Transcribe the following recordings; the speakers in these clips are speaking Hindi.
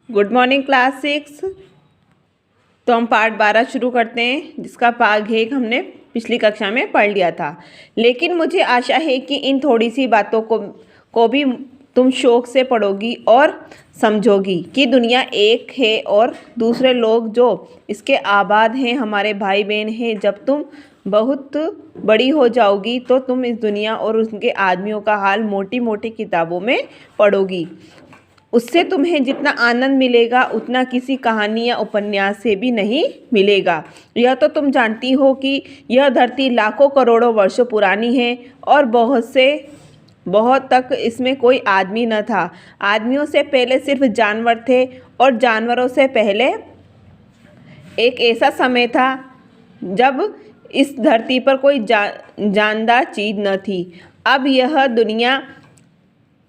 Good morning class 6। तो हम पार्ट 12 शुरू करते हैं, जिसका भाग 1 हमने पिछली कक्षा में पढ़ लिया था। लेकिन मुझे आशा है कि इन थोड़ी सी बातों को भी तुम शौक से पढ़ोगी और समझोगी कि दुनिया एक है और दूसरे लोग जो इसके आबाद हैं हमारे भाई बहन हैं। जब तुम बहुत बड़ी हो जाओगी तो तुम इस दुनिया और उसके आदमियों का हाल मोटी मोटी किताबों में पढ़ोगी। उससे तुम्हें जितना आनंद मिलेगा उतना किसी कहानी या उपन्यास से भी नहीं मिलेगा। यह तो तुम जानती हो कि यह धरती लाखों करोड़ों वर्षों पुरानी है और बहुत तक इसमें कोई आदमी न था। आदमियों से पहले सिर्फ जानवर थे और जानवरों से पहले एक ऐसा समय था जब इस धरती पर कोई जानदार चीज़ न थी। अब यह दुनिया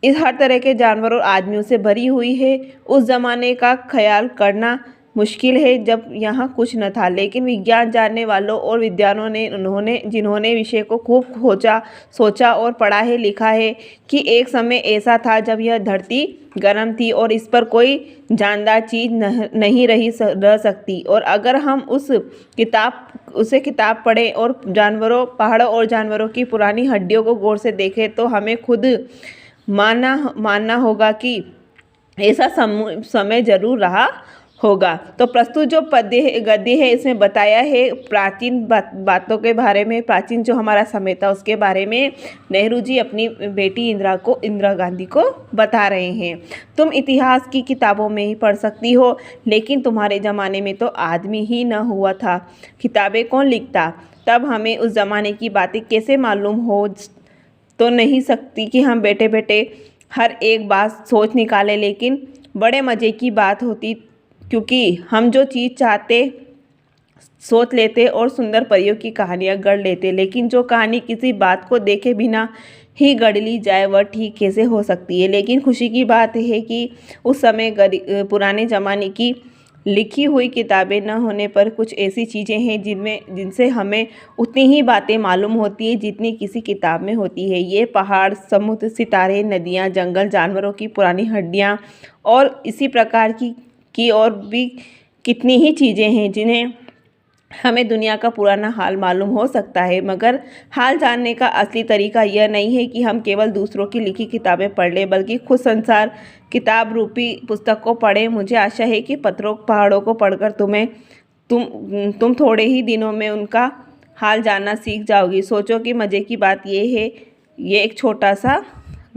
इस हर तरह के जानवरों और आदमियों से भरी हुई है। उस ज़माने का ख्याल करना मुश्किल है जब यहाँ कुछ न था, लेकिन विज्ञान जानने वालों और विद्वानों ने जिन्होंने विषय को खूब सोचा और पढ़ा है, लिखा है कि एक समय ऐसा था जब यह धरती गर्म थी और इस पर कोई जानदार चीज़ नहीं रह सकती। और अगर हम उसे किताब पढ़ें और पहाड़ों और जानवरों की पुरानी हड्डियों को गौर से देखें तो हमें खुद मानना होगा कि ऐसा समय जरूर रहा होगा। तो प्रस्तुत जो गद्य है इसमें बताया है प्राचीन बातों के बारे में। प्राचीन जो हमारा समय था उसके बारे में नेहरू जी अपनी बेटी इंदिरा गांधी को बता रहे हैं। तुम इतिहास की किताबों में ही पढ़ सकती हो, लेकिन तुम्हारे ज़माने में तो आदमी ही न हुआ था। किताबें कौन लिखता? तब हमें उस ज़माने की बातें कैसे मालूम हो तो नहीं सकती कि हम बैठे बैठे हर एक बात सोच निकालें। लेकिन बड़े मज़े की बात होती, क्योंकि हम जो चीज़ चाहते सोच लेते और सुंदर परियों की कहानियाँ गढ़ लेते। लेकिन जो कहानी किसी बात को देखे बिना ही गढ़ ली जाए वह ठीक कैसे हो सकती है? लेकिन खुशी की बात है कि उस समय पुराने ज़माने की लिखी हुई किताबें न होने पर कुछ ऐसी चीज़ें हैं जिनसे हमें उतनी ही बातें मालूम होती है जितनी किसी किताब में होती है। ये पहाड़, समुद्र, सितारे, नदियाँ, जंगल, जानवरों की पुरानी हड्डियाँ और इसी प्रकार की और भी कितनी ही चीज़ें हैं जिन्हें हमें दुनिया का पुराना हाल मालूम हो सकता है। मगर हाल जानने का असली तरीका यह नहीं है कि हम केवल दूसरों की लिखी किताबें पढ़ लें, बल्कि खुद संसार किताब रूपी पुस्तक को पढ़ें। मुझे आशा है कि पहाड़ों को पढ़कर तुम थोड़े ही दिनों में उनका हाल जानना सीख जाओगी। सोचो कि मज़े की बात यह है, ये एक छोटा सा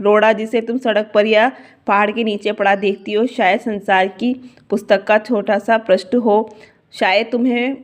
रोड़ा जिसे तुम सड़क पर या पहाड़ के नीचे पड़ा देखती हो, शायद संसार की पुस्तक का छोटा सा पृष्ठ हो। शायद तुम्हें